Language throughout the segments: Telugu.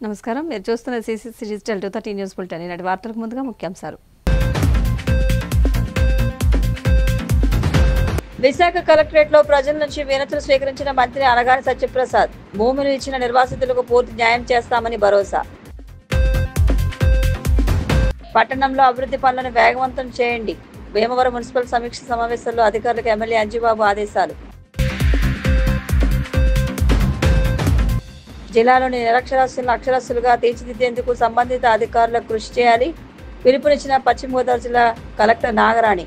నమస్కారం. మీరు చూస్తున్న సిసిసి డిజిటల్ 230 న్యూస్ బులెటిన్. ఈనాటి వార్తలకు ముందుగా ముఖ్యాంశాలు. విశాఖ కలెక్టరేట్లో ప్రజల నుంచి వినతులు స్వీకరించిన మంత్రి అనగాని సత్యప్రసాద్. భూములు ఇచ్చిన నిర్వాసితులకు పూర్తి న్యాయం చేస్తామని భరోసా. పట్టణంలో అభివృద్ధి పనులను వేగవంతం చేయండి. భీమవరం మున్సిపల్ సమీక్ష సమావేశంలో అధికారులకు ఎమ్మెల్యే అంజిబాబు ఆదేశాలు. జిల్లాలోని నిరక్షరాస్యులను అక్షరాస్యులుగా తీర్చిదిద్దేందుకు సంబంధిత అధికారులకు కృషి చేయాలి. పిలుపునిచ్చిన పశ్చిమ గోదావరి జిల్లా కలెక్టర్ నాగరాణి.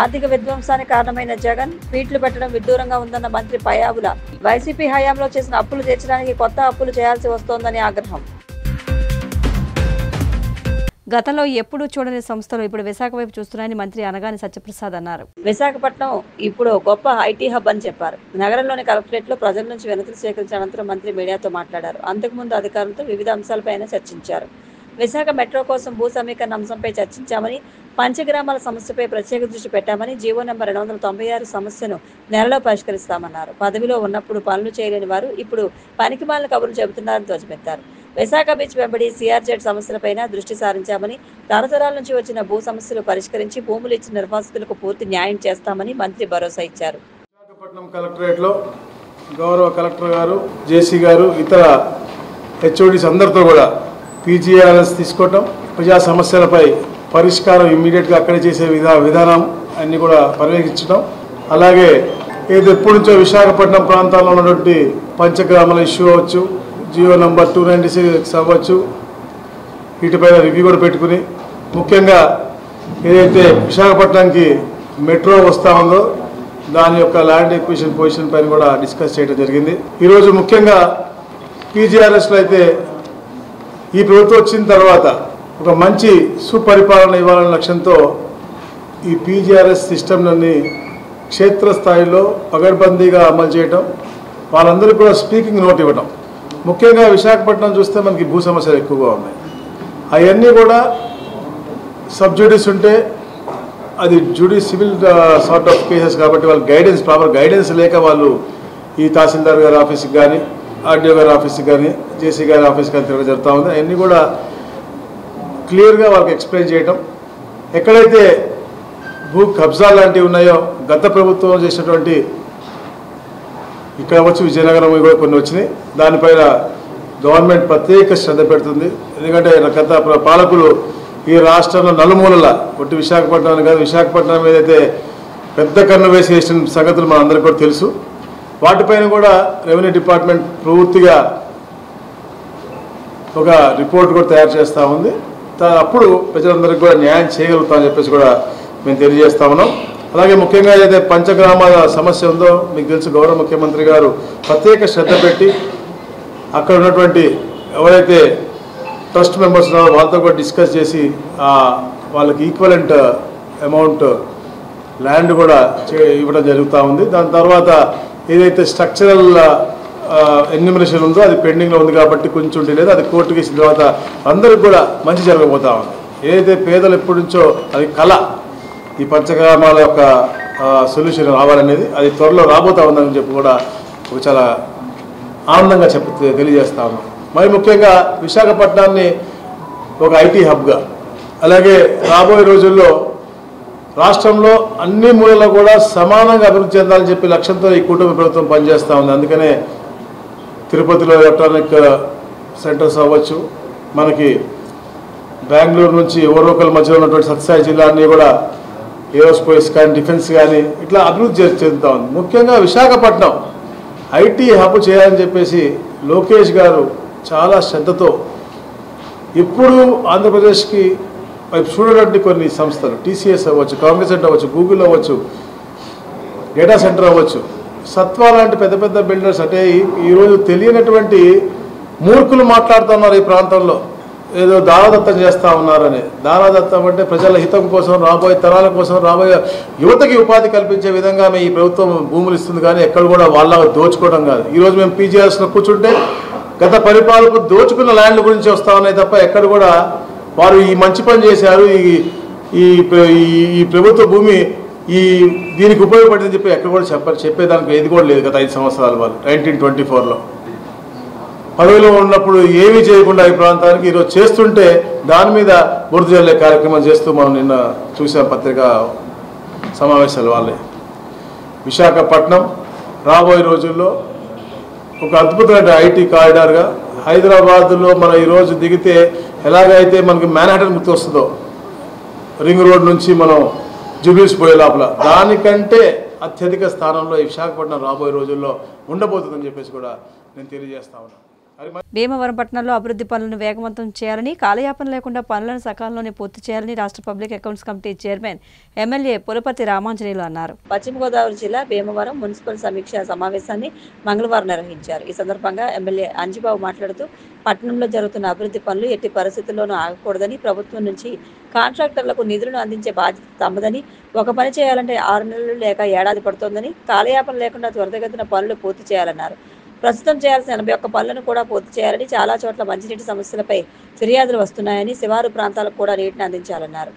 ఆర్థిక విధ్వంసానికి కారణమైన జగన్ ట్వీట్లు పెట్టడం విడ్డూరంగా ఉందన్న మంత్రి పయ్యావుల. వైసీపీ హయాంలో చేసిన అప్పులు తీర్చడానికి కొత్త అప్పులు చేయాల్సి వస్తోందని ఆగ్రహం. గతంలో ఎప్పుడూ చూడని సంస్థలు ఇప్పుడు విశాఖ వైపు చూస్తున్నాయని మంత్రి అనగాని సత్యప్రసాద్ అన్నారు. విశాఖపట్నం ఇప్పుడు గొప్ప ఐటీ హబ్ అని చెప్పారు. నగరంలోని కలెక్టరేట్ లో ప్రజల నుంచి వినతులు స్వీకరించిన అనంతరం మంత్రి మీడియాతో మాట్లాడారు. అంతకుముందు అధికారులతో వివిధ అంశాలపైన చర్చించారు. విశాఖ మెట్రో కోసం భూ సమీకరణ అంశంపై చర్చించామని, పంచగ్రామాల సమస్యపై ప్రత్యేక దృష్టి పెట్టామని, జీవో నెంబర్ 296 సమస్యను నెలలో పరిష్కరిస్తామన్నారు. పదవిలో ఉన్నప్పుడు పనులు చేయలేని వారు ఇప్పుడు పనికిమాలిన కబుర్లు చెబుతున్నారని ధ్వజమెత్తారు. విశాఖ బీచ్ వెంబడి సిఆర్జెడ్ సమస్యలపైన దృష్టి సారించామని, తరతరాల నుంచి వచ్చిన భూ సమస్యలు పరిష్కరించి భూములు ఇచ్చిన నిర్వాసితులకు పూర్తి న్యాయం చేస్తామని మంత్రి భరోసా ఇచ్చారు. విశాఖపట్నం కలెక్టరేట్లో గౌరవ కలెక్టర్ గారు, జేసీ గారు, ఇతర హెచ్ఓడిస్ అందరితో కూడా పీజీఆర్ఎస్ తీసుకోవటం, ప్రజా సమస్యలపై పరిష్కారం ఇమ్మీడియట్గా అక్కడే చేసే విధానం అన్నీ కూడా పర్యవేక్షించడం, అలాగే ఏది ఎప్పటి నుంచో విశాఖపట్నం ప్రాంతాల్లో ఉన్నటువంటి పంచగ్రామాల ఇష్యూ అవ్వచ్చు, జియో నంబర్ 296 అవ్వచ్చు, వీటిపైన రివ్యూ కూడా పెట్టుకుని, ముఖ్యంగా ఏదైతే విశాఖపట్నంకి మెట్రో వస్తూ ఉందో దాని యొక్క ల్యాండ్ ఎక్విజిషన్ పొజిషన్ పైన కూడా డిస్కస్ చేయడం జరిగింది. ఈరోజు ముఖ్యంగా పీజీఆర్ఎస్లో అయితే ఈ ప్రభుత్వం వచ్చిన తర్వాత ఒక మంచి సుపరిపాలన ఇవ్వాలనే లక్ష్యంతో ఈ పీజీఆర్ఎస్ సిస్టమ్ని క్షేత్రస్థాయిలో పగడ్బందీగా అమలు చేయడం, వాళ్ళందరికీ కూడా స్పీకింగ్ నోట్ ఇవ్వడం. ముఖ్యంగా విశాఖపట్నం చూస్తే మనకి భూ సమస్యలు ఎక్కువగా ఉన్నాయి. అవన్నీ కూడా సబ్జుడిస్ ఉంటే అది సివిల్ సార్ట్ ఆఫ్ కేసెస్ కాబట్టి వాళ్ళ గైడెన్స్, ప్రాపర్ గైడెన్స్ లేక వాళ్ళు ఈ తహసీల్దార్ గారి ఆఫీస్కి కానీ, ఆర్డీఓ గారి ఆఫీస్కి కానీ, జేసీ గారి ఆఫీస్కి కానీ తిరగ జరుగుతూ ఉంది. అవన్నీ కూడా క్లియర్గా వాళ్ళకి ఎక్స్ప్లెయిన్ చేయడం, ఎక్కడైతే భూ కబ్జా లాంటివి ఉన్నాయో గత ప్రభుత్వం చేసినటువంటి, ఇక్కడ వచ్చి విజయనగరం కూడా కొన్ని వచ్చినాయి, దానిపైన గవర్నమెంట్ ప్రత్యేక శ్రద్ధ పెడుతుంది. ఎందుకంటే గత పాలకులు ఈ రాష్ట్రంలో నలుమూలల ఒట్టి విశాఖపట్నం కాదు, విశాఖపట్నం ఏదైతే పెద్ద కన్ను వేసి వేసిన సంగతులు మన అందరికీ కూడా తెలుసు. వాటిపైన కూడా రెవెన్యూ డిపార్ట్మెంట్ పూర్తిగా ఒక రిపోర్ట్ కూడా తయారు చేస్తూ ఉంది. అప్పుడు ప్రజలందరికీ కూడా న్యాయం చేయగలుగుతామని చెప్పేసి కూడా మేము తెలియజేస్తా ఉన్నాం. అలాగే ముఖ్యంగా ఏదైతే పంచగ్రామాల సమస్య ఉందో మీకు తెలుసు, గౌరవ ముఖ్యమంత్రి గారు ప్రత్యేక శ్రద్ధ పెట్టి అక్కడ ఉన్నటువంటి ఎవరైతే ట్రస్ట్ మెంబర్స్ ఉన్నారో వాళ్ళతో కూడా డిస్కస్ చేసి వాళ్ళకి ఈక్వలెంట్ అమౌంట్ ల్యాండ్ కూడా ఇవ్వడం జరుగుతూ ఉంది. దాని తర్వాత ఏదైతే స్ట్రక్చరల్ ఎన్యూమరేషన్ ఉందో అది పెండింగ్లో ఉంది కాబట్టి కొంచెం లేదు, అది కోర్టుకి ఇచ్చిన తర్వాత అందరికి కూడా మంచి జరగబోతా ఉంది. ఏదైతే పేదలు ఎప్పటి నుంచో అది కళ, ఈ పంచగ్రామాల యొక్క సొల్యూషన్ రావాలనేది అది త్వరలో రాబోతా ఉందని చెప్పి కూడా ఒక చాలా ఆనందంగా తెలియజేస్తా ఉన్నాం. మరి ముఖ్యంగా విశాఖపట్నాన్ని ఒక ఐటీ హబ్గా, అలాగే రాబోయే రోజుల్లో రాష్ట్రంలో అన్ని మూలల్లో కూడా సమానంగా అభివృద్ధి చెందాలని చెప్పి లక్ష్యంతో ఈ కుటుంబ ప్రభుత్వం పనిచేస్తూ ఉంది. అందుకనే తిరుపతిలో ఎలక్ట్రానిక్ సెంటర్స్ అవ్వచ్చు, మనకి బెంగళూరు నుంచి ఓరోకల్ మధ్యలో ఉన్నటువంటి సత్యసాయి జిల్లా అన్నీ కూడా ఏరోస్పేస్ కానీ, డిఫెన్స్ కానీ ఇట్లా అభివృద్ధి చెందుతూ ఉంది. ముఖ్యంగా విశాఖపట్నం ఐటీ హబ్ చేయాలని చెప్పేసి లోకేష్ గారు చాలా శ్రద్ధతో ఎప్పుడు ఆంధ్రప్రదేశ్కి చూడడానికి కొన్ని సంస్థలు, టీసీఎస్ అవ్వచ్చు, కాంగ్రెస్ అవ్వచ్చు, గూగుల్ అవ్వచ్చు, డేటా సెంటర్ అవ్వచ్చు, సత్వా లాంటి పెద్ద పెద్ద బిల్డర్స్ అంటే ఈరోజు తెలియనటువంటి మూర్ఖులు మాట్లాడుతున్నారు ఈ ప్రాంతంలో, ఏదో దారాదత్తం చేస్తూ ఉన్నారని. దారాదత్తం అంటే ప్రజల హితం కోసం, రాబోయే తరాల కోసం, రాబోయే యువతకి ఉపాధి కల్పించే విధంగా ఈ ప్రభుత్వం భూములు ఇస్తుంది, కానీ ఎక్కడ కూడా వాళ్ళ దోచుకోవడం కాదు. ఈరోజు మేము పీజీఆర్ఎస్లో కూర్చుంటే గత పరిపాలనకు దోచుకున్న ల్యాండ్ల గురించి వస్తూ ఉన్నాయి తప్ప ఎక్కడ కూడా వారు ఈ మంచి పని చేశారు, ఈ ప్రభుత్వ భూమి ఈ దీనికి ఉపయోగపడిందని చెప్పి ఎక్కడ కూడా చెప్పేదానికి ఏది కూడా లేదు గత 5 సంవత్సరాల వాళ్ళు 1924లో పదవిలో ఉన్నప్పుడు ఏమీ చేయకుండా ఈ ప్రాంతానికి ఈరోజు చేస్తుంటే దాని మీద బురద జల్లే కార్యక్రమం చేస్తూ మనం నిన్న చూసిన పత్రికా సమావేశాల వాళ్ళే. విశాఖపట్నం రాబోయే రోజుల్లో ఒక అద్భుతమైన ఐటీ కారిడార్గా హైదరాబాద్లో మనం ఈరోజు దిగితే ఎలాగైతే మనకి మ్యాన్హాటన్ గుర్తు వస్తుందో రింగ్ రోడ్ నుంచి మనం జూబ్లీస్ పోయే లోపల దానికంటే అత్యధిక స్థానంలో ఈ విశాఖపట్నం రాబోయే రోజుల్లో ఉండబోతుందని చెప్పేసి కూడా నేను తెలియజేస్తా ఉన్నాను. భీమవరం పట్టణంలో అభివృద్ధి పనులను వేగవంతం చేయాలని, కాలయాపన లేకుండా పనులను సకాలంలోనే పూర్తి చేయాలని రాష్ట్ర public accounts committee chairman MLA Pulaparthi Ramanjaneyulu అన్నారు. పశ్చిమ గోదావరి జిల్లా భీమవరం మున్సిపల్ సమీక్ష సమావేశాన్ని మంగళవారం నిర్వహించారు. ఈ సందర్భంగా ఎమ్మెల్యే అంజిబాబు మాట్లాడుతూ పట్టణంలో జరుగుతున్న అభివృద్ధి పనులు ఎట్టి పరిస్థితుల్లోనూ ఆగకూడదని, ప్రభుత్వం నుంచి కాంట్రాక్టర్లకు నిధులను అందించే బాధ్యత తమదని, ఒక పని చేయాలంటే 6 నెలలు లేక ఏడాది పడుతోందని, కాలయాపన లేకుండా త్వరితగతిన పనులు పూర్తి చేయాలన్నారు. ప్రస్తుతం చేయాల్సిన 81 పనులను కూడా పూర్తి చేయాలని, చాలా చోట్ల మంచినీటి సమస్యలపై ఫిర్యాదులు వస్తున్నాయని, శివారు ప్రాంతాలకు కూడా నీటిని అందించాలన్నారు.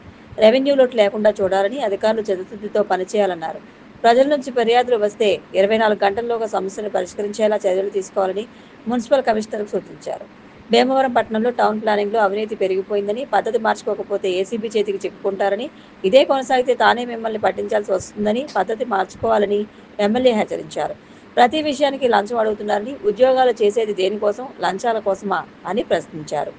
రెవెన్యూ లోటు లేకుండా చూడాలని, అధికారులు చిత్తశుద్ధితో పనిచేయాలన్నారు. ప్రజల నుంచి ఫిర్యాదులు వస్తే 24 గంటల్లోగా సమస్యను పరిష్కరించేలా చర్యలు తీసుకోవాలని మున్సిపల్ కమిషనర్కు సూచించారు. భీమవరం పట్టణంలో టౌన్ ప్లానింగ్లో అవినీతి పెరిగిపోయిందని, పద్ధతి మార్చుకోకపోతే ఏసీబీ చేతికి చిక్కుకుంటారని, ఇదే కొనసాగితే తానే మిమ్మల్ని పట్టించాల్సి వస్తుందని పద్ధతి మార్చుకోవాలని ఎమ్మెల్యే హెచ్చరించారు. ప్రతి విషయానికి లంచం అడుగుతున్నారని, ఉద్యోగాలు చేసేది దేనికోసం, లంచాల కోసమా అని ప్రశ్నించారు.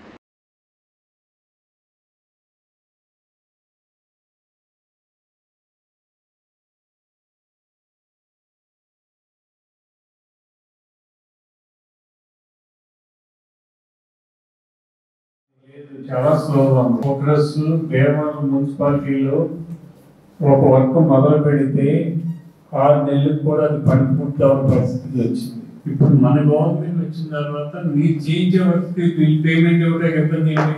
చాలా స్లోగా ప్రోగ్రెస్. భీమవరం మున్సిపాలిటీలో ఒక వర్క్ మొదలు పెడితే 6 నెలలకు కూడా అది పని పూర్తి అవ్వని పరిస్థితి వచ్చింది. ఇప్పుడు మన గవర్నమెంట్ వచ్చిన తర్వాత మీరు చేయించే వర్క్ పేమెంట్ ఇవ్వడానికి ఇబ్బంది ఏంటి?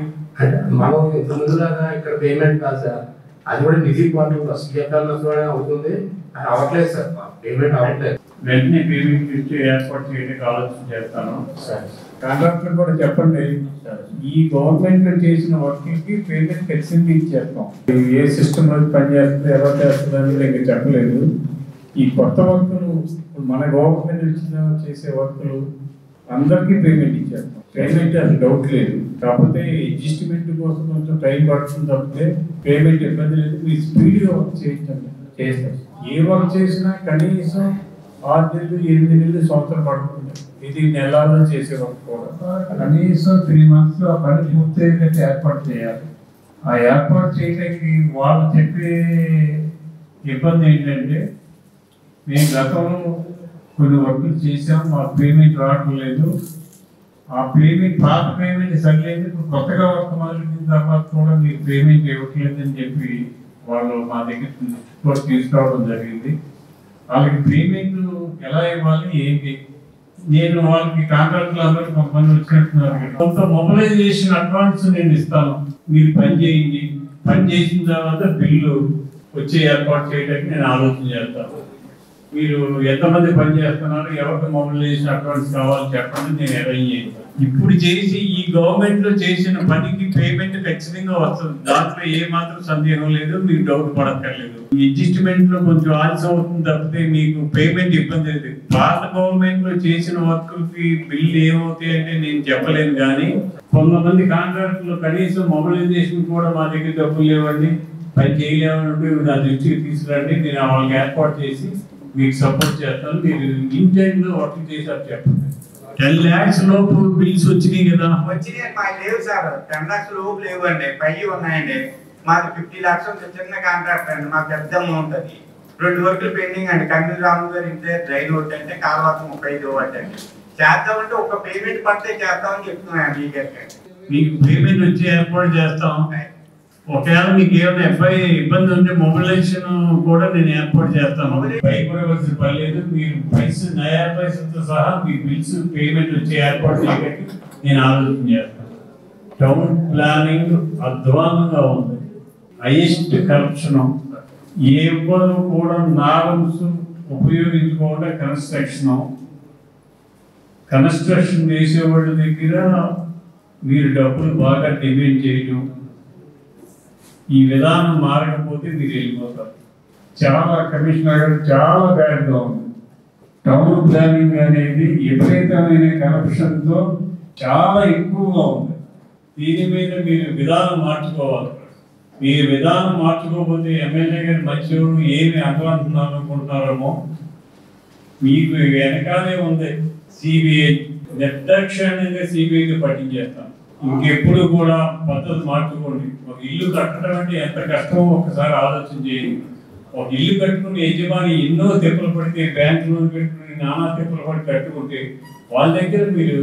మనం ముందులాగా ఇక్కడ పేమెంట్ కాదు సార్, అది కూడా నిధి పనులు సీఎంఆర్ అవుతుంది, అది అవ్వట్లేదు సార్, పేమెంట్ అవ్వట్లేదు. వెంటనే పేమెంట్ ఇచ్చి ఏర్పాటు చేయడానికి ఆలోచన చేస్తాను. కాంట్రాక్టర్ కూడా చెప్పండి, ఈ గవర్నమెంట్ చేసిన వర్క్కి పేమెంట్ ఖచ్చితంగా ఇచ్చేస్తాం. ఏ సిస్టమ్ లో పనిచేస్తుంది, ఎలా చేస్తుంది అనేది ఇంకా చెప్పలేదు. ఈ కొత్త వర్కులు మన గవర్నమెంట్ చేసే వర్కులు అందరికీ పేమెంట్ ఇచ్చేస్తాం. పేమెంట్ అది డౌట్ లేదు. కాకపోతే అడ్జస్ట్మెంట్ కోసం కొంచెం టైం పడుతుంది తప్పితే పేమెంట్ ఇబ్బంది లేదు. మీ స్పీడ్గా వర్క్ చేయించండి, చేస్తాం. ఏ వర్క్ చేసినా కనీసం 6 నెలలు 8 నెలలు సంవత్సరం పడుతుంది. ఇది నెలలో చేసే వర్క్ కూడా కనీసం 3 months ఆ పని పూర్తి ఏర్పాటు చేయాలి. ఆ ఏర్పాటు చేయడానికి వాళ్ళు చెప్పే ఇబ్బంది ఏంటంటే, మేము గతంలో కొన్ని వర్కులు చేసాం, మా పేమెంట్ రావడం లేదు, ఆ పేమెంట్ పాత పేమెంట్ సరిలేదు, కొత్తగా వర్క్ మొదలెట్టిన తర్వాత కూడా మీకు పేమెంట్ ఇవ్వట్లేదని చెప్పి వాళ్ళు మా దగ్గర తీసుకురావడం జరిగింది. వాళ్ళకి పేమెంట్ ఎలా ఇవ్వాలి ఏంటి, నేను వాళ్ళకి కాంట్రాక్టులు అందరూ కొంతమంది వచ్చినట్టున్నారు. కొంత మొబిలైజేషన్ అడ్వాన్స్ నేను ఇస్తాను, మీరు పని చేయండి, పని చేసిన తర్వాత బిల్లు వచ్చే ఏర్పాటు చేయడానికి నేను ఆలోచన చేస్తాను. మీరు ఎంతమంది పని చేస్తున్నారు, ఎవరికి మొబిలైజేషన్ అడ్వాన్స్ కావాలి చెప్పండి, నేను అరేంజ్ చేస్తాను. ఇప్పుడు చేసి ఈ గవర్నమెంట్ లో చేసిన పనికి పేమెంట్ ఖచ్చితంగా వస్తుంది, దాంట్లో ఏ మాత్రం సందేహం లేదు, మీకు డౌట్ పడక్కర్లేదు. అడ్జస్ట్మెంట్ లో కొంచెం ఆలస్యం అవుతుంది తప్పితే మీకు పేమెంట్ ఇబ్బంది లేదు. పాత గవర్నమెంట్ లో చేసిన వర్క్కి బిల్లు ఏమవుతాయి అంటే నేను చెప్పలేను, కానీ కొంతమంది కాంట్రాక్టులు కనీసం మొబిలైజేషన్ కూడా మా దగ్గర డబ్బులు లేవండి, పని చేయలేమంటే నా దృష్టికి తీసుకురండి, నేను వాళ్ళకి ఏర్పాటు చేసి మీకు సపోర్ట్ చేస్తాను. మీరు ఇన్ టైం లో వర్క్ చేశారు చెప్పండి. 10 lakhs లోపు బిల్స్ వచ్చినాయి కదా? వచ్చినాయి, మాకు లేవు సార్. 10 lakhs లోపు లేవు అండి, పై ఉన్నాయండి. మాది 50 lakhs చిన్న కాంట్రాక్ట్ అండి, మాకు పెద్ద అమౌంట్. అది 2 వర్కులు పెండింగ్ అండి. కన్నూరు రాము గారు ఇంతే డ్రైన్ ఒకటి అంటే కాలువాత 35 ఒకటి అండి. చేద్దామంటే ఒక పేమెంట్ పడితే చేద్దామని చెప్తున్నాను. మీకు పేమెంట్ వచ్చి ఏర్పాటు చేస్తాం. ఒకవేళ మీకు ఏమైనా ఎఫ్ఐ ఇబ్బంది ఉంటే మొబిలైజేషన్ కూడా నేను ఏర్పాటు చేస్తాను. పై కూడా వచ్చి పర్లేదు, మీరు నయా పైసలతో సహా మీ బిల్స్ పేమెంట్ వచ్చి ఏర్పాటు చేయడానికి నేను ఆలోచన చేస్తాను. టౌన్ ప్లానింగ్ అధ్వానంగా ఉంది, హైయెస్ట్ కరప్షన్. ఎవరు కూడా నార్మ్స్ ఉపయోగించుకోకుండా కన్స్ట్రక్షన్ చేసేవాళ్ళ దగ్గర మీరు డబ్బులు బాగా డిమాండ్ చేయడం, ఈ విధానం మారకపోతే మీరు వెళ్ళిపోతారు. చాలా కమిషనర్ గారు చాలా బ్యాడ్గా ఉంది. టౌన్ ప్లానింగ్ అనేది విపరీతమైన కరప్షన్తో చాలా ఎక్కువగా ఉంది. దీని మీద మీరు విధానం మార్చుకోవాలి. మీరు విధానం మార్చుకోకపోతే ఎమ్మెల్యే గారు మంచివారు ఏమి అర్థమంటున్నారు అనుకుంటున్నారేమో. మీకు వెనకాలే ఉంది సిబిఐ. నిర్దాక్షిణ్యంగా సిబిఐకి పట్టించేస్తాం. ఇంకెప్పుడు కూడా పద్ధతి మార్చుకోండి. ఒక ఇల్లు కట్టడం అంటే ఎంత కష్టమో ఒకసారి ఆలోచన చేయండి. ఒక ఇల్లు కట్టుకుని యజమాని ఎన్నో తిప్పలు పడితే బ్యాంక్ లోన్ పెట్టుకుని నానా తిప్పలు పడి కట్టుకుంటే వాళ్ళ దగ్గర మీరు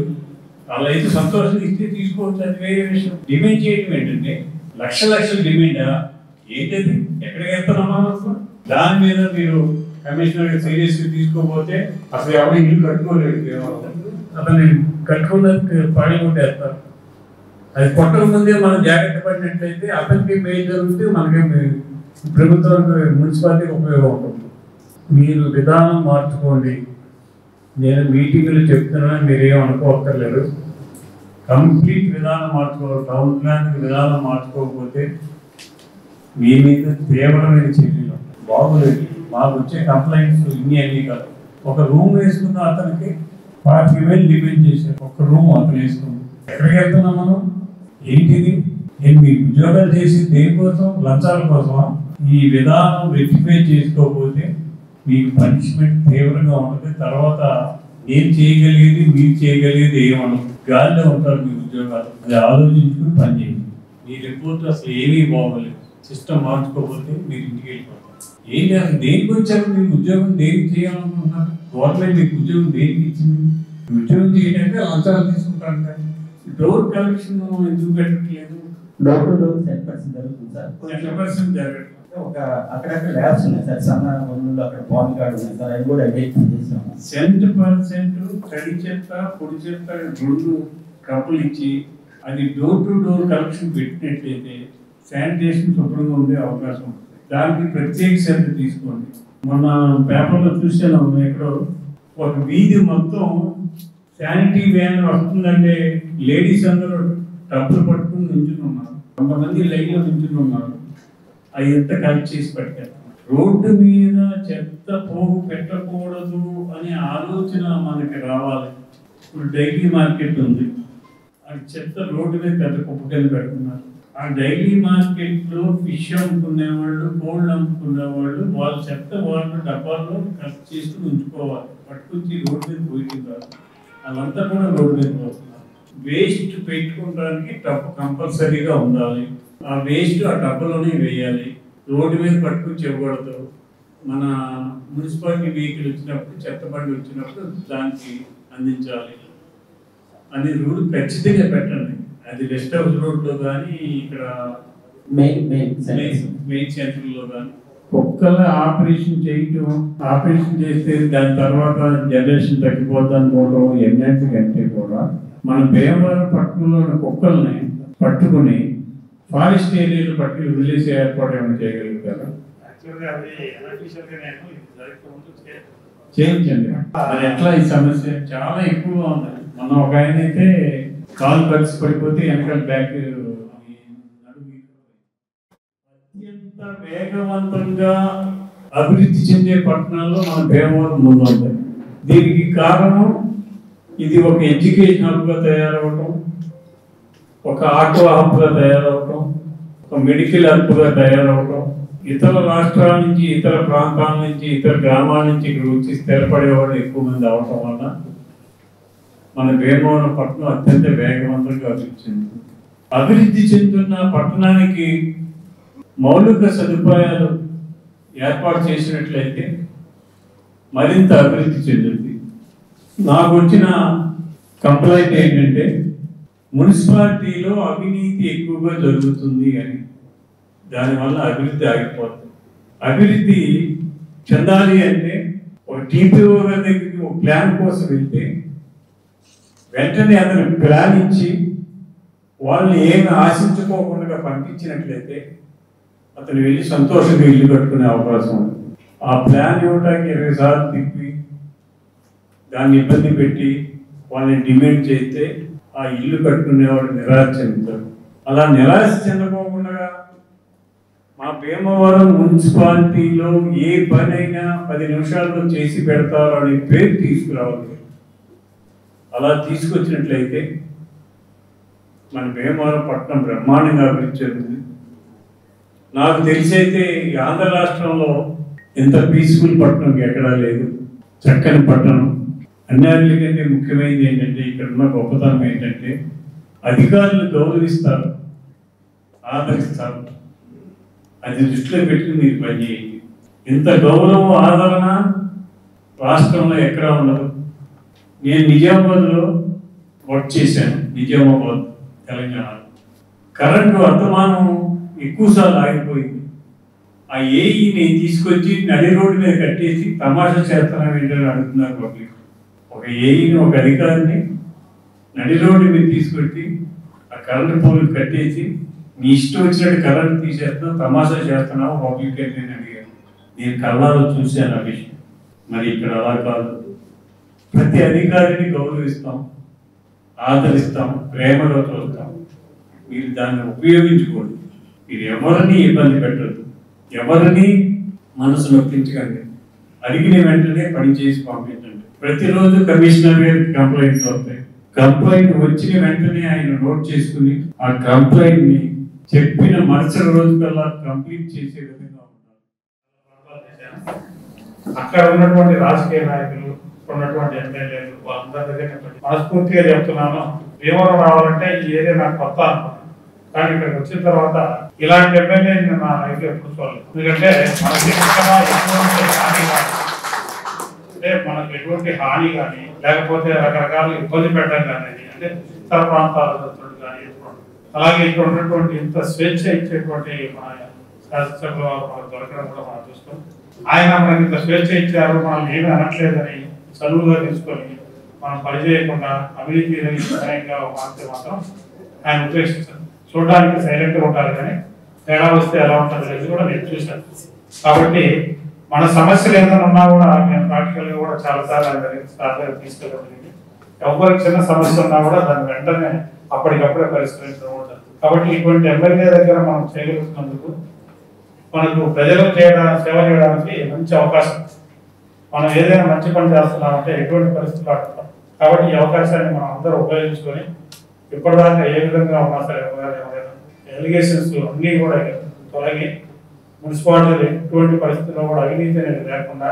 అలా అయితే సంతోషం ఇస్తే తీసుకోవచ్చు, అది వేరే విషయం. డిమాండ్ చేయడం ఏంటంటే లక్షలు డిమాండా ఏంటది? ఎక్కడికి వెళ్తున్నామా? దాని మీద మీరు కమిషనర్ సీరియస్ తీసుకోకపోతే అసలు ఎవరు ఇల్లు కట్టుకోలేదు. అతను కట్టుకున్నది పాడి కొట్టేస్తారు. అది కొట్టక ముందే మనం జాగ్రత్త పడినట్లయితే అతనికి మేలు జరిగితే మనకి ప్రభుత్వానికి మున్సిపాలిటీకి ఉపయోగం ఉంటుంది. మీరు విధానం మార్చుకోండి. నేను మీటింగ్లు చెప్తున్నాను, మీరేం అనుకోక్కర్లేదు. కంప్లీట్ విధానం మార్చుకోవాలి. టౌన్ ప్లాన్కి విధానం మార్చుకోకపోతే మీ మీద తీవ్రమైన చర్యలు. బాగులేదు. మాకు వచ్చే కంప్లైంట్స్ అన్నీ కాదు. ఒక రూమ్ వేసుకున్న అతనికి 40,000 డిమాండ్ చేశారు. ఒక రూమ్ అతను వేసుకున్నాం. ఎక్కడికి వెళ్తున్నాం మనం? ఏంటిది? నేను మీకు ఉద్యోగాలు చేసి దేనికోసం? లంచాల కోసమా? ఈ విధానం రెక్టిఫై చేసుకోకపోతే మీకు పనిష్మెంట్ తీవ్రంగా ఉంటుంది. తర్వాత నేను చేయగలిగేది మీరు చేయగలిగేది ఏమన్నా గాలిలో ఉంటారు మీ ఉద్యోగాలు. అది ఆలోచించుకుని పనిచేయండి. మీ రిపోర్ట్ అసలు ఏమీ బాగోలేదు. సిస్టమ్ మార్చుకోకపోతే మీరు ఇంటికి వెళ్ళిపోతారు. ఏం చేయాలి? దేనికి వచ్చారు? మీరు ఉద్యోగం దేనికి చేయాలనుకుంటున్నారు? గవర్నమెంట్ మీకు ఉద్యోగం దేనికి ఇచ్చింది? ఉద్యోగం చేయడానికి లంచాలు తీసుకుంటారు. డోర్ కలెక్షన్ ఎందుకు పెట్టట్లేదు? డోర్ టు డోర్ 10% జరుగుతుంది సార్. 10% జరగట్లేదు. ఒక అక్కడక్కడ ల్యాబ్స్ ఉన్నాయి సార్. సన్నలు అక్కడ పాన్ కార్డు ఉన్నాయి సార్. అవి కూడా ఐడెంటిఫై చేసాము. 100% తడి చెత్త పొడి చెత్త 2 కప్పులు ఇచ్చి అది డోర్ టు డోర్ కలెక్షన్ పెట్టినట్లయితే శానిటేషన్ శుభ్రంగా ఉండే అవకాశం ఉంటుంది. దానికి ప్రత్యేక శ్రద్ధ తీసుకోండి. మొన్న పేపర్లో చూసాను, ఎక్కడో ఒక వీధి మొత్తం శానిటరీ వ్యాన్ వస్తుందంటే లేడీస్ అందరూ టబ్బులు పట్టుకుని నించుని ఉన్నారు. కొంతమంది లైన్లో నించుని ఉన్నారు. అవి ఎంత కలెక్ట్ చేసి పెట్టారు. రోడ్డు మీద చెత్త పోగు పెట్టకూడదు అనే ఆలోచన మనకి రావాలి. ఇప్పుడు డైలీ మార్కెట్ ఉంది. అది చెత్త రోడ్డు మీద పెద్ద కుప్పకెళ్ళి పెడుతున్నారు. ఆ డైలీ మార్కెట్లో ఫిష్ అమ్ముకునేవాళ్ళు, కోళ్ళు అమ్ముకునేవాళ్ళు వాళ్ళ చెత్త వాళ్ళు డబ్బాల్లో కలెక్ట్ చేసుకుని ఉంచుకోవాలి. పట్టుకొచ్చి రోడ్డు మీద పోయింది కాదు. అదంతా కూడా రోడ్డు మీద పోతున్నారు. వేస్ట్ పెట్టుకోవడానికి టబ్బు కంపల్సరీగా ఉండాలి. ఆ వేస్ట్ ఆ టబ్బులోనే వేయాలి. రోడ్డు మీద పట్టుకుని ఇవ్వకూడదు. మన మున్సిపాలిటీ వెహికల్ వచ్చినప్పుడు, చెత్త బండి వచ్చినప్పుడు దానికి అందించాలి అనే రూల్ ఖచ్చితంగా పెట్టండి. అది రెస్ట్ హౌస్ రోడ్లో కానీ ఇక్కడ మెయిన్ సెంటర్లో కానీ కుక్కల ఆపరేషన్ చేస్తే దాని తర్వాత జనరేషన్ తగ్గిపోద్ది అనుకోవడం ఎన్నింటికంటే కూడా మన భీమవరం పట్టణంలోని కుక్కల్ని పట్టుకుని ఫారెస్ట్ ఏరియాలో పట్టుకుని వదిలేసే ఏర్పాటు ఏమైనా చేయగలుగుతారా? చేయించండి. అది ఎట్లా? ఈ సమస్య చాలా ఎక్కువగా ఉంది. మనం ఒక ఆయన అయితే కాలు కలిసి పడిపోతే వెనకాల బ్యాక్ అత్యంత వేగవంతంగా అభివృద్ధి చెందే పట్టణాల్లో మన భీమవరం ముందు ఉంది. దీనికి కారణం ఇది ఒక ఎడ్యుకేషన్ హబ్గా తయారవటం, ఒక ఆటో హబ్గా తయారవటం, ఒక మెడికల్ హబ్గా తయారవటం, ఇతర రాష్ట్రాల నుంచి, ఇతర ప్రాంతాల నుంచి, ఇతర గ్రామాల నుంచి ఇక్కడ వచ్చి స్థిరపడేవాళ్ళు ఎక్కువ మంది అవటం వల్ల మన భీమవరం పట్టణం అత్యంత వేగవంతంగా అభివృద్ధి చెందుతున్న పట్టణానికి మౌలిక సదుపాయాలు ఏర్పాటు చేసినట్లయితే మరింత అభివృద్ధి చెందుతుంది. నాకు వచ్చిన కంప్లైంట్ ఏంటంటే మున్సిపాలిటీలో అవినీతి ఎక్కువగా జరుగుతుంది అని. దానివల్ల అభివృద్ధి ఆగిపోతుంది. అభివృద్ధి చెందాలి అంటే ఒక టీపీఓ గారి దగ్గరికి ఒక ప్లాన్ కోసం వెళ్తే వెంటనే అతను ప్లాన్ ఇచ్చి వాళ్ళని ఏమి ఆశించుకోకుండా పంపించినట్లయితే అతను వెళ్ళి సంతోషంగా ఇల్లు కట్టుకునే అవకాశం ఉంది. ఆ ప్లాన్ ఇవ్వడానికి 20 సార్లు తిప్పి దాన్ని ఇబ్బంది పెట్టి వాళ్ళని డిమాండ్ చేస్తే ఆ ఇల్లు కట్టుకునేవాడు నిరాశ చెందుతాడు. అలా నిరాశ చెందకోకుండా మా మా భీమవరం మున్సిపాలిటీలో ఏ పనైనా 10 నిమిషాల్లో చేసి పెడతారు అనే పేరు తీసుకురావాలి. అలా తీసుకొచ్చినట్లయితే మన భీమవరం పట్టణం బ్రహ్మాండంగా అభివృద్ధి చెందింది. నాకు తెలిసి అయితే ఈ ఆంధ్ర రాష్ట్రంలో ఎంత పీస్ఫుల్ పట్టణం ఎక్కడా లేదు. చక్కని పట్టణం. అన్నిటికంటే ముఖ్యమైనది ఏంటంటే ఇక్కడ ఉన్న గొప్పతనం ఏంటంటే అధికారులు గౌరవిస్తారు, ఆదరిస్తారు. అది దృష్టిలో పెట్టుకుని మీరు పనిచేయండి. ఇంత గౌరవం ఆదరణ రాష్ట్రంలో ఎక్కడా ఉండదు. నేను నిజామాబాద్లో వర్క్ చేశాను. నిజామాబాద్ తెలంగాణ కరెంటు అర్థమానం ఎక్కువసార్లు ఆగిపోయింది. ఆ ఏఈని తీసుకొచ్చి నడి రోడ్డు మీద కట్టేసి తమాషా చేస్తున్నాం ఏంటని అడుగుతున్నారు పబ్లిక్. ఒక ఏఈని, ఒక అధికారిని నడి రోడ్డు మీద తీసుకొచ్చి ఆ కరెంటు పోలు కట్టేసి నీ ఇష్టం వచ్చినట్టు కరెంటు తీసేస్తున్నావు, తమాషా చేస్తున్నావు పబ్లిక్ అయితే అని అడిగాను. నేను కళ్ళాలో చూశాను ఆ విషయం. మరి ఇక్కడ అలా కాదు. ప్రతి అధికారిని గౌరవిస్తాం, ఆదరిస్తాం, ప్రేమలో చూస్తాం. మీరు దాన్ని ఉపయోగించుకోండి. మీరు ఎవరిని ఇబ్బంది పెట్టద్దు, ఎవరిని మనసు నొప్పించకండి. అడిగిన వెంటనే పని చేసి పంపించండి. ప్రతిరోజు కమిషనర్ గారికి కంప్లైంట్స్ వస్తాయి. కంప్లైంట్ వచ్చిన వెంటనే ఆయన నోట్ చేసుకుని ఆ కంప్లైంట్ ని చెప్పిన మరుసటి రోజు కల్లా కంప్లీట్ చేసే విధంగా ఉంటారు. అక్కడ ఉన్నటువంటి రాజకీయ నాయకులు, ఉన్నటువంటి ఎమ్మెల్యేలు వాళ్ళందరి దగ్గర మనస్ఫూర్తిగా చెప్తున్నాను, భీమవరం రావాలంటే ఈ ఏరియా నాకు కొత్త అనుకున్నాను. కానీ ఇక్కడికి వచ్చిన తర్వాత ఇలాంటి ఎమ్మెల్యే నా లైఫ్ లో ఎప్పుడు చూడలేదు. ఎందుకంటే మనకు ఎటువంటి హాని కానీ లేకపోతే రకరకాల ఇబ్బంది పెట్టడం కానీ అంటే ఇతర ప్రాంతాల కానీ అలాగే ఇక్కడ ఉన్నటువంటి ఇంత స్వేచ్ఛ ఇచ్చేటువంటి మన శాసనసభలో మనకు దొరకడం కూడా మనం చూస్తాం. ఆయన మనకి ఇంత స్వేచ్ఛ ఇచ్చారు, మనల్ని ఏమీ అనట్లేదని చదువుగా తీసుకొని మనం పనిచేయకుండా అవినీతి న్యాయంగా మారితే మాత్రం ఆయన ఉపేక్షించారు. చూడడానికి సైలెంట్గా ఉంటారు కానీ తేడా వస్తే ఎలా ఉంటుంది అనేది కూడా నేను చూశాను. కాబట్టి మన సమస్యలు ఏదైనా ఉన్నా కూడా నేను ప్రాక్టికల్గా కూడా చాలాసార్లు ఆయన దగ్గర తీసుకెళ్ళగలిగింది. ఎవరికి చిన్న సమస్య ఉన్నా కూడా దాన్ని వెంటనే అప్పటికప్పుడే పరిష్కరించడం ఉంటుంది. కాబట్టి ఇటువంటి ఎమ్మెల్యే దగ్గర మనం చేయగలుగుతున్నందుకు మనకు ప్రజలకు సేవ చేయడానికి మంచి అవకాశం. మనం ఏదైనా మంచి పని చేస్తున్నామంటే ఎటువంటి పరిస్థితులు ఆడుతాం. కాబట్టి ఈ అవకాశాన్ని మనం అందరూ ఉపయోగించుకొని ఇప్పటిదాకా ఏ విధంగా ఉన్నా సరే ఎలిగేషన్స్ అన్నీ కూడా తొలగి మున్సిపాలిటీ ఎటువంటి పరిస్థితుల్లో కూడా అవినీతి అనేది లేకుండా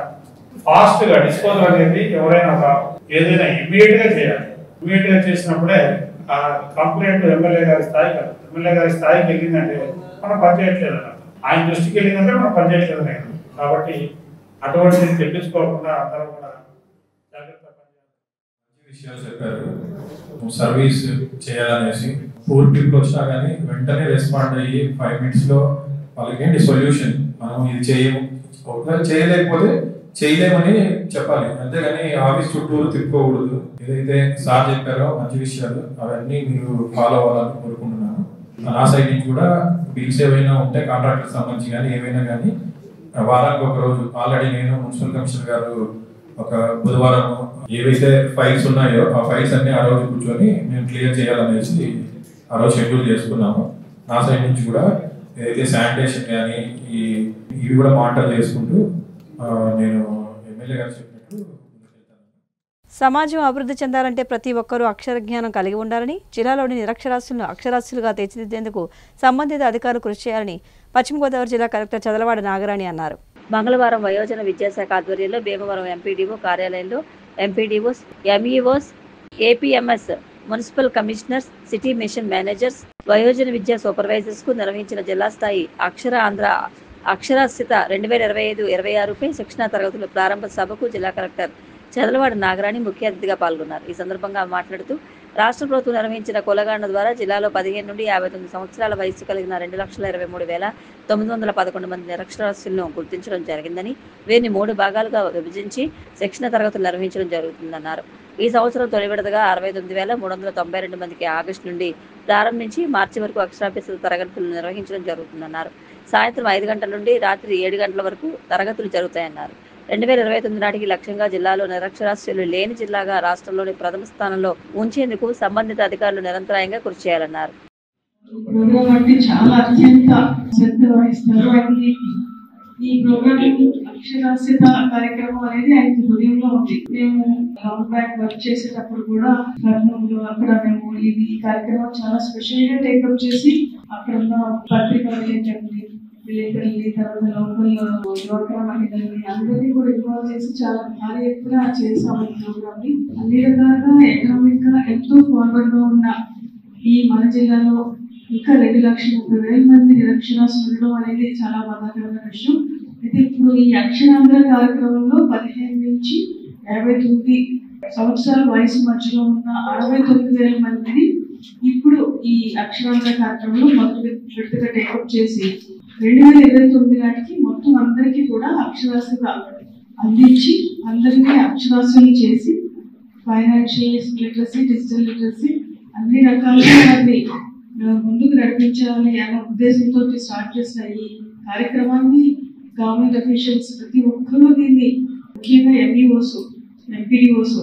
ఫాస్ట్ గా డిస్పోజల్ అనేది ఎవరైనా ఏదైనా ఇమీడియట్ గా చేయాలి. ఇమీడియట్ గా చేసినప్పుడే ఆ కంప్లైంట్ ఎమ్మెల్యే గారి స్థాయికి వెళ్ళిందంటే మనం పనిచేయట్లేదు అన్నమాట. ఆయన దృష్టికి వెళ్ళిందంటే మనం పనిచేయట్లేదు. కాబట్టి అటువంటి తెప్పించుకోకుండా అందరూ కూడా జాగ్రత్త విషయాలు చెప్పారు. సర్వీస్ చేయాలనేసి పూర్ పీపుల్ వచ్చినా కానీ వెంటనే రెస్పాండ్ అయ్యి 5 minutes లో వాళ్ళకి ఏంటి సొల్యూషన్, మనం ఇది చేయము, ఒకవేళ చేయలేకపోతే చేయలేమని చెప్పాలి. అంతేగాని ఆఫీస్ చుట్టూరు తిప్పుకోకూడదు. ఏదైతే సార్ చెప్పారో మంచి విషయాలు అవన్నీ మీరు ఫాలో అవ్వాలని కోరుకుంటున్నాను. నా సైడ్ నుంచి కూడా బిల్స్ ఏవైనా ఉంటే కాంట్రాక్టర్ సంబంధించి కానీ ఏవైనా కానీ వారానికి ఒక రోజు ఆల్రెడీ నేను మున్సిపల్ కమిషనర్ గారు ఒక బుధవారం ఏవైతే ఫైల్స్ ఉన్నాయో ఆ ఫైల్స్ అన్ని ఆ రోజు కూర్చొని మేము క్లియర్ చేయాలనేసి ఆ రోజు షెడ్యూల్ చేసుకున్నాము. నా సైడ్ నుంచి కూడా ఏదైతే శానిటేషన్ కానీ ఇవి కూడా మానిటర్ చేసుకుంటూ నేను ఎమ్మెల్యే గారు చెప్పినట్టు. సమాజం అభివృద్ధి చెందాలంటే ప్రతి ఒక్కరూ అక్షర జ్ఞానం కలిగి ఉండాలని, జిల్లాలోని నిరక్షరాస్యులను అక్షరాస్యులుగా తీర్చిదిద్దేందుకు సంబంధిత అధికారులు కృషి చేయాలని పశ్చిమ గోదావరి జిల్లా కలెక్టర్ చదలవాడ నాగరాణి అన్నారు. మంగళవారం వయోజన విద్యాశాఖ ఆధ్వర్యంలో భీమవరం ఎంపీడీఓ కార్యాలయంలో MPDOs, MEOs, APMS, municipal commissioners, city mission managers, వయోజన విద్యా సూపర్వైజర్స్ కు నిర్వహించిన జిల్లా స్థాయి అక్షరాస్యత 2025-26పై శిక్షణా తరగతుల ప్రారంభ సభకు జిల్లా కలెక్టర్ చదలవాడ నాగరాణి ముఖ్య అతిథిగా పాల్గొన్నారు. ఈ సందర్భంగా మాట్లాడుతూ రాష్ట్ర ప్రభుత్వం నిర్వహించిన కులగణన ద్వారా జిల్లాలో 15 నుండి 59 సంవత్సరాల వయసు కలిగిన 2,23,911 మంది నిరక్షరాస్యులను గుర్తించడం జరిగిందని, వీరిని 3 భాగాలుగా విభజించి శిక్షణ తరగతులు నిర్వహించడం జరుగుతుందన్నారు. ఈ సంవత్సరం తొలి విడతగా 69,392 మందికి ఆగస్టు నుండి ప్రారంభించి మార్చి వరకు అక్షరాభ్యాస తరగతులు నిర్వహించడం జరుగుతుందన్నారు. సాయంత్రం 5 గంటల నుండి రాత్రి 7 గంటల వరకు తరగతులు జరుగుతాయన్నారు. 2029 నాటికి లక్ష్యంగా జిల్లాలో నిరక్షరాస్యులు లేని జిల్లాగా రాష్ట్రంలోని ప్రథమ స్థానంలో ఉంచేందుకు సంబంధిత అధికారులు నిరంతరాయంగా కృషి చేయాలన్నారు. ప్రోగ్రామ్ అంటే చాలా అత్యంత శ్రద్ధ వహిస్తారు. ఆయనకి ఈ ప్రోగ్రామ్ అక్షరాస్యత కార్యక్రమం అనేది ఆయనకి హృదయంలో ఉంది. మేము గ్రౌండ్ బ్యాక్ వర్క్ చేసేటప్పుడు కూడా కర్నూలు అక్కడ మేము ఈ కార్యక్రమం చాలా స్పెషల్ గా టేకప్ చేసి అక్కడ ఉన్న పత్రికలు ఏంటంటే విలేకరుల్ని, తర్వాత లోకల్ డ్వాక్రా మహిళల్ని అందరినీ కూడా ఇన్వాల్వ్ చేసి చాలా భారీ ఎత్తున చేసాము ఈ ప్రోగ్రామ్ ని. అన్ని రకాలుగా ఎకనామిక్ గా ఎంతో ఫార్వర్డ్ గా ఉన్న ఈ మన జిల్లాలో ఇంకా 2,30,000 మంది నిరక్షరాస్యులు ఉండడం అనేది చాలా బాధాకరమైన విషయం. అయితే ఇప్పుడు ఈ అక్షరాంధ్ర కార్యక్రమంలో 15 నుంచి 59 సంవత్సరాల వయసు మధ్యలో ఉన్న 69,000 మందిని ఇప్పుడు ఈ అక్షరాంధ్ర కార్యక్రమంలో మొదటి విడతగా టేకప్ చేసి 2029 నాటికి మొత్తం అందరికీ కూడా అక్షరాస్యత అందించి అందరినీ అక్షరాస్యులు చేసి ఫైనాన్షియల్ లిటరసీ, డిజిటల్ లిటరసీ అన్ని రకాలుగా వారిని ముందుకు నడిపించాలి అనే ఉద్దేశంతో స్టార్ట్ చేసిన ఈ కార్యక్రమాన్ని గవర్నమెంట్ అఫీషియల్స్ ప్రతి ఒక్కరూ దీన్ని, ముఖ్యంగా ఎంఈఓస్, ఎంపీడీఓస్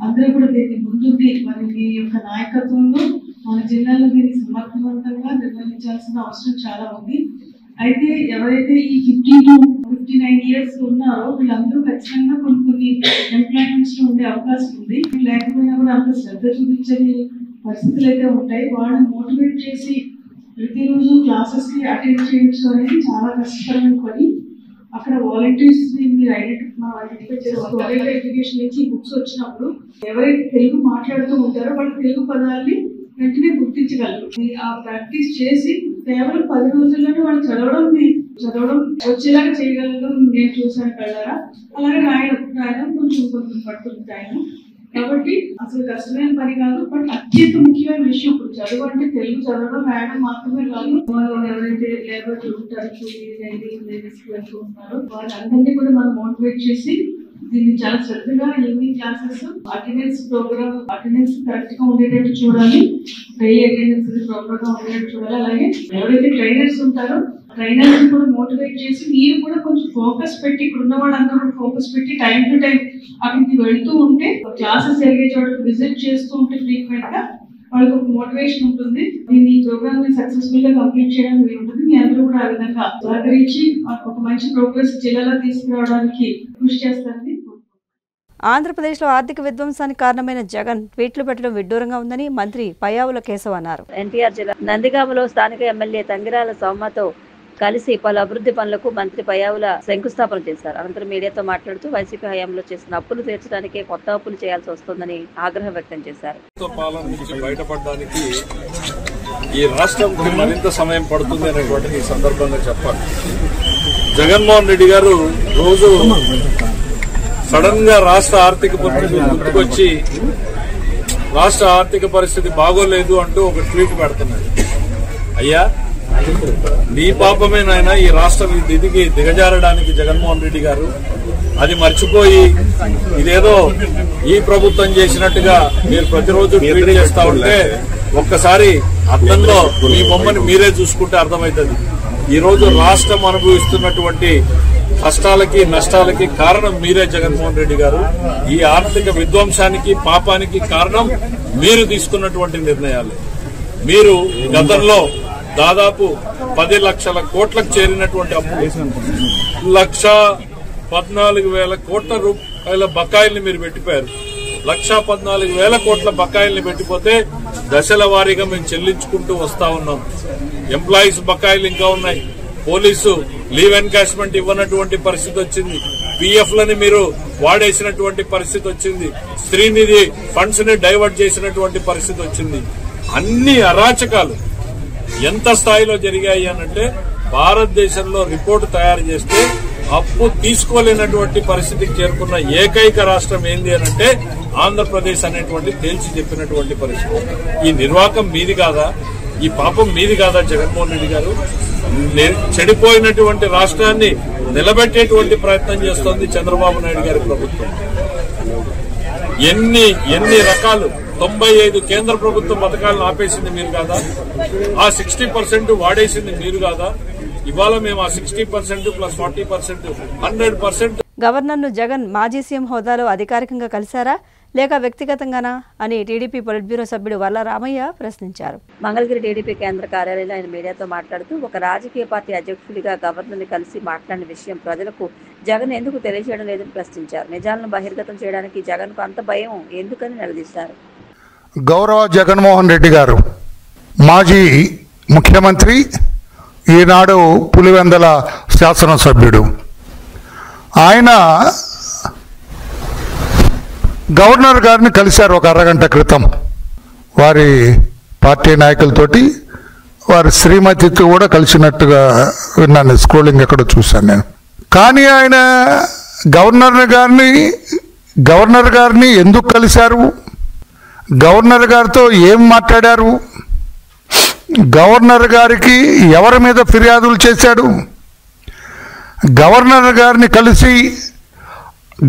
అందరూ కూడా దీన్ని ముందుండి వారి యొక్క నాయకత్వంలో మన జిల్లాలో దీన్ని సమర్థవంతంగా నిర్వహించాల్సిన అవసరం చాలా ఉంది. అయితే ఎవరైతే ఈ 50 to 59 years ఉన్నారో వీళ్ళందరూ ఖచ్చితంగా కొన్ని ఎంప్లాయ్మెంట్స్ లో ఉండే అవకాశం ఉంది. లేకపోయినా కూడా అంత శ్రద్ధ చూపించని పరిస్థితులు అయితే ఉంటాయి. వాళ్ళని మోటివేట్ చేసి ప్రతిరోజు క్లాసెస్ కి అటెండ్ చేయడం అనేది చాలా కష్టకరమైన పని. అక్కడ వాలంటీర్స్ మీరు ఐడెంటిఫై చేసి ఎడ్యుకేషన్ నుంచి బుక్స్ వచ్చినప్పుడు ఎవరైతే తెలుగు మాట్లాడుతూ ఉంటారో వాళ్ళు తెలుగు పదాలని వెంటనే గుర్తించగలరు. ఆ ప్రాక్టీస్ చేసి కేవలం 10 రోజుల్లోనే వాళ్ళు చదవడం వచ్చేలాగా చేయగలరు. నేను చూసాను కళ్ళారా. అలాగే రాయడం కొంచెం పడుతుంది టైం. కాబట్టి అసలు కష్టమైన పని కాదు. బట్ అత్యంత ముఖ్యమైన విషయం ఇప్పుడు చదువు అంటే తెలుగు చదవడం రాయడం మాత్రమే కాదు. ఎవరైతే లేబర్ ఉంటారో వెళ్తూ ఉంటారో వాళ్ళందరినీ కూడా మనం మోటివేట్ చేసి దీన్ని చాలా శ్రద్ధగా evening classes attendance program attendance correct గా ఉండేటట్టు చూడాలి. డైలీ అటెండెన్స్ ప్రాపర్ గా ఉండేటట్టు చూడాలి. అలాగే ఎవరైతే ట్రైనర్స్ ఉంటారో ట్రైనర్స్ కూడా మోటివేట్ చేసి మీరు కూడా కొంచెం ఫోకస్ పెట్టి ఇక్కడ ఉన్న వాళ్ళందరూ కూడా ఫోకస్ పెట్టి టైం టు టైం అక్కడికి వెళ్తూ ఉంటే క్లాసెస్ జరిగే చోటకి విజిట్ చేస్తూ ఉంటే ఫ్రీక్వెంట్ గా వాళ్ళకి ఒక మోటివేషన్ ఉంటుంది. దీన్ని ఈ ప్రోగ్రామ్ ని సక్సెస్ఫుల్ గా కంప్లీట్ చేయడానికి ఉంటుంది. మీ అందరూ కూడా ఆ విధంగా సహకరించి ఒక మంచి ప్రోగ్రెస్ జిల్లాలో తీసుకురావడానికి కృషి చేస్తారని. ఆంధ్రప్రదేశ్లో ఆర్థిక విధ్వంసానికి కారణమైన జగన్ ట్వీట్లు పెట్టడం విడ్డూరంగా ఉందని మంత్రి పయ్యావుల కేశవ్ అన్నారు. ఎన్టీఆర్ జిల్లా నందిగామలో స్థానిక ఎమ్మెల్యే తంగిరాల సౌమ్మతో కలిసి పలు అభివృద్ధి పనులకు మంత్రి పయ్యావుల శంకుస్థాపన చేశారు. అనంతరం మీడియాతో మాట్లాడుతూ వైసీపీ హయాంలో చేసిన అప్పులు తీర్చడానికే కొత్త అప్పులు చేయాల్సి వస్తుందని ఆగ్రహం వ్యక్తం చేశారు. పాలన నుంచి బయటపడడానికి ఈ రాష్ట్రంకి మరింత సమయం పడుతుంది అనేటువంటి ఈ సందర్భంగా చెప్పాలి. జగన్మోహన్ రెడ్డి గారు రోజు సడన్ గా రాష్ట్ర ఆర్థిక పరిస్థితి గుర్తుకొచ్చి రాష్ట్ర ఆర్థిక పరిస్థితి బాగోలేదు అంటూ ఒక ట్వీట్ పెడుతున్నాడు. అయ్యా, నీ పాపమే నాయన ఈ రాష్ట్రం దిదికి దిగజారడానికి జగన్మోహన్ రెడ్డి గారు. అది మర్చిపోయి ఇదేదో ఈ ప్రభుత్వం చేసినట్టుగా మీరు ప్రతిరోజు ట్వీట్ చేస్తా ఉంటే ఒక్కసారి అర్థంలో మీ బొమ్మని మీరే చూసుకుంటే అర్థమవుతుంది. ఈ రోజు రాష్ట్రం అనుభవిస్తున్నటువంటి కష్టాలకి నష్టాలకి కారణం మీరే జగన్మోహన్ రెడ్డి గారు. ఈ ఆర్థిక విధ్వంసానికి పాపానికి కారణం మీరు తీసుకున్నటువంటి నిర్ణయాలు. మీరు గతంలో దాదాపు 10 లక్షల కోట్లకు చేరినటువంటి అప్పు 1,14,000 కోట్ల రూపాయల బకాయిల్ని మీరు పెట్టిపోయారు. 1,14,000 కోట్ల బకాయిల్ని పెట్టిపోతే దశల వారీగా మేము చెల్లించుకుంటూ వస్తా ఉన్నాం. ఎంప్లాయీస్ బకాయిలు ఇంకా ఉన్నాయి. పోలీసు లీవ్ ఎన్కాష్మెంట్ ఇవ్వనటువంటి పరిస్థితి వచ్చింది. పిఎఫ్ లని మీరు వాడేసినటువంటి పరిస్థితి వచ్చింది. శ్రీనిధి ఫండ్స్ ని డైవర్ట్ చేసినటువంటి పరిస్థితి వచ్చింది. అన్ని అరాచకాలు ఎంత స్థాయిలో జరిగాయి అనంటే భారతదేశంలో రిపోర్టు తయారు చేస్తే అప్పు తీసుకోలేనటువంటి పరిస్థితికి చేరుకున్న ఏకైక రాష్ట్రం ఏంది అనంటే ఆంధ్రప్రదేశ్ అనేటువంటి తేల్చి చెప్పినటువంటి పరిస్థితి. ఈ నిర్వాకం మీది కాదా? ఈ పాపం మీది కాదా జగన్మోహన్ రెడ్డి గారు? చెడిపోయినటువంటి రాష్ట్రాన్ని నిలబెట్టేటువంటి ప్రయత్నం చేస్తోంది చంద్రబాబు నాయుడు గారి ప్రభుత్వం. ఎన్ని రకాలు 95 కేంద్ర ప్రభుత్వ పథకాలను ఆపేసింది మీరు కాదా? ఆ 60% వాడేసింది మీరు కాదా? ఇవాళ మేము ఆ 60% ప్లస్ 40% 100%. గవర్నర్ను జగన్ మాజీ సీఎం హోదాలో అధికారికంగా కలిశారా? లేక వ్యక్తిగతంగానా అని టీడీపీ పొలిట్ బ్యూరో సభ్యుడు వల్ల రామయ్య ప్రశ్నించారు. మంగళగిరి టీడీపీ కేంద్ర కార్యాలయంలో ఆయన మీడియాతో మాట్లాడుతూ ఒక రాజకీయ పార్టీ అధ్యక్షుడిగా గవర్నర్ని కలిసి మాట్లాడిన విషయం ప్రజలకు జగన్ ఎందుకు తెలియజేయడం లేదని ప్రశ్నించారు. నిజాలను బహిర్గతం చేయడానికి జగన్కు అంత భయం ఎందుకని నిలదీశారు. గౌరవ జగన్మోహన్ రెడ్డి గారు మాజీ ముఖ్యమంత్రి, ఈనాడు పులివెందల శాసనసభ్యుడు. ఆయన గవర్నర్ గారిని కలిశారు ఒక అరగంట క్రితం. వారి పార్టీ నాయకులతోటి వారి శ్రీమతితో కూడా కలిసినట్టుగా విన్నాను, స్క్రోలింగ్ ఎక్కడో చూశాను నేను. కానీ ఆయన గవర్నర్ గారిని ఎందుకు కలిశారు, గవర్నర్ గారితో ఏం మాట్లాడారు, గవర్నర్ గారికి ఎవరి మీద ఫిర్యాదులు చేశాడు, గవర్నర్ గారిని కలిసి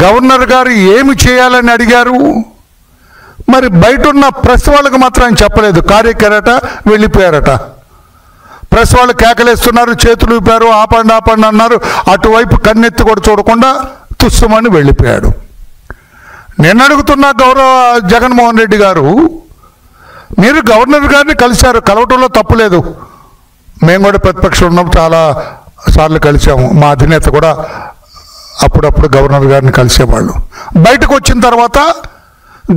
గవర్నర్ గారు ఏమి చేయాలని అడిగారు, మరి బయట ఉన్న ప్రెస్ వాళ్ళకి మాత్రం ఆయన చెప్పలేదు. కార్యకరట వెళ్ళిపోయారట. ప్రెస్ వాళ్ళు కేకలేస్తున్నారు, చేతులు ఊపారు, ఆపండి ఆపండి అన్నారు. అటువైపు కన్నెత్తి కూడా చూడకుండా తుస్సుమని వెళ్ళిపోయాడు. నేను అడుగుతున్న గౌరవ జగన్మోహన్ రెడ్డి గారు, మీరు గవర్నర్ గారిని కలిశారు, కలవటంలో తప్పులేదు. మేము కూడా ప్రతిపక్షం ఉన్నప్పుడు చాలా సార్లు కలిసాము. మా అధినేత కూడా అప్పుడప్పుడు గవర్నర్ గారిని కలిసేవాళ్ళు. బయటకు వచ్చిన తర్వాత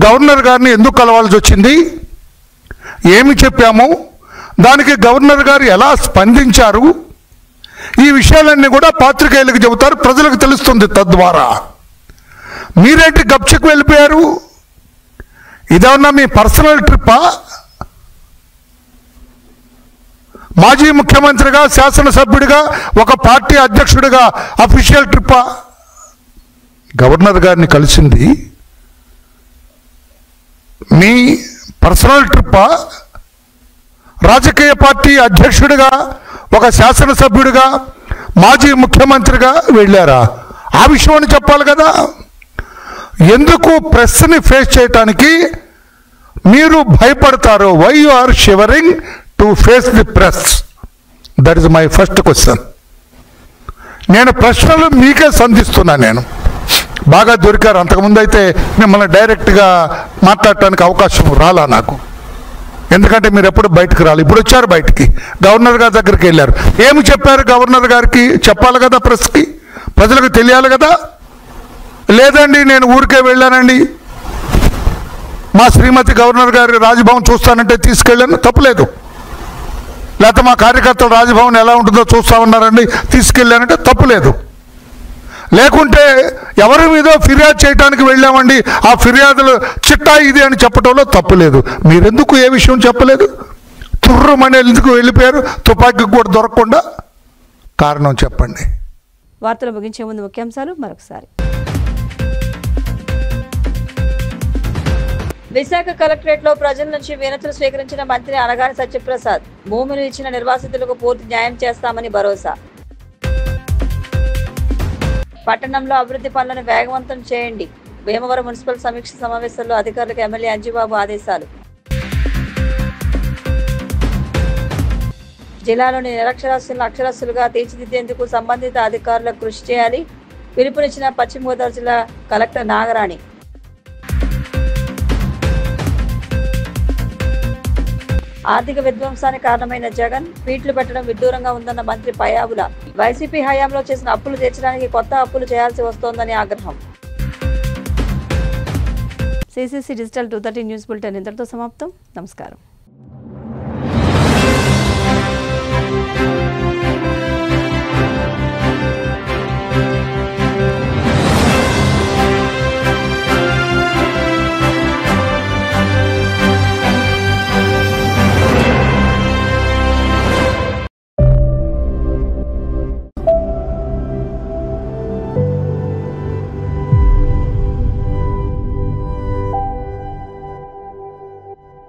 గవర్నర్ గారిని ఎందుకు కలవాల్సి వచ్చింది, ఏమి చెప్పాము, దానికి గవర్నర్ గారు ఎలా స్పందించారు, ఈ విషయాలన్నీ కూడా పాత్రికేయులకు చెబుతారు, ప్రజలకు తెలుస్తుంది. తద్వారా మీరేంటి గప్చికి వెళ్ళిపోయారు? ఇదేమన్నా మీ పర్సనల్ ట్రిప్పా? మాజీ ముఖ్యమంత్రిగా, శాసనసభ్యుడిగా, ఒక పార్టీ అధ్యక్షుడిగా అఫీషియల్ ట్రిప్పా? గవర్నర్ గారిని కలిసింది మీ పర్సనల్ ట్రిప్పా? రాజకీయ పార్టీ అధ్యక్షుడిగా, ఒక శాసనసభ్యుడిగా, మాజీ ముఖ్యమంత్రిగా వెళ్ళారా? ఆ విషయాన్ని చెప్పాలి కదా. ఎందుకు ప్రెస్ని ఫేస్ చేయటానికి మీరు భయపడతారు? Why you are shivering to face the press? That is my first question. నేను ప్రశ్నలు మీకే సంధిస్తున్నా. నేను బాగా దొరికారు. అంతకుముందు అయితే మిమ్మల్ని డైరెక్ట్గా మాట్లాడటానికి అవకాశం రాలా నాకు, ఎందుకంటే మీరు ఎప్పుడు బయటకు రాలి. ఇప్పుడు వచ్చారు బయటికి, గవర్నర్ గారి దగ్గరికి వెళ్ళారు. ఏమి చెప్పారు గవర్నర్ గారికి? చెప్పాలి కదా, ప్రెస్కి, ప్రజలకు తెలియాలి కదా. లేదండి నేను ఊరికే వెళ్ళానండి, మా శ్రీమతి గవర్నర్ గారి రాజ్భవన్ చూస్తానంటే తీసుకెళ్ళాను, తప్పులేదు. లేకపోతే మా కార్యకర్తలు రాజ్భవన్ ఎలా ఉంటుందో చూస్తా ఉన్నారండి, తీసుకెళ్ళానంటే తప్పులేదు. లేకుంటే ఎవరి మీద ఫిర్యాదు చేయడానికి వెళ్ళామండి, ఆ ఫిర్యాదులు చిట్టా ఇది అని చెప్పడంలో తప్పులేదు. మీరెందుకు ఏ విషయం చెప్పలేదు? తుర్రమని ఎందుకు వెళ్ళిపోయారు? తుపాకీ కూడా దొరకకుండా కారణం చెప్పండి. వార్తలు ముగించే ముందు ముఖ్యాంశాలు మరొకసారి. విశాఖ కలెక్టరేట్లో ప్రజల నుంచి వినతులు స్వీకరించిన మంత్రి అనగాని సత్యప్రసాద్. భూములు ఇచ్చిన నిర్వాసితులకు పూర్తి న్యాయం చేస్తామని భరోసా. పట్టణంలో అభివృద్ధి పనులను వేగవంతం చేయండి. భీమవరం మున్సిపల్ సమీక్ష సమావేశంలో అధికారులకు ఎమ్మెల్యే అంజిబాబు ఆదేశాలు. జిల్లాలోని నిరక్షరాస్యులను అక్షరాస్యులుగా తీర్చిదిద్దేందుకు సంబంధిత అధికారులకు కృషి చేయాలి. పిలుపునిచ్చిన పశ్చిమ గోదావరి జిల్లా కలెక్టర్ నాగరాణి. ఆర్థిక విధ్వంసానికి కారణమైన జగన్ పీట్లు పెట్టడం విడ్డూరంగా ఉందన్న మంత్రి పయావుల. వైసీపీ హయాంలో చేసిన అప్పులు తీర్చడానికి కొత్త అప్పులు చేయాల్సి వస్తోందని ఆగ్రహం. CCC డిజిటల్ 230 న్యూస్ బులెటిన్ ఇంతటితో సమాప్తం. నమస్కారం.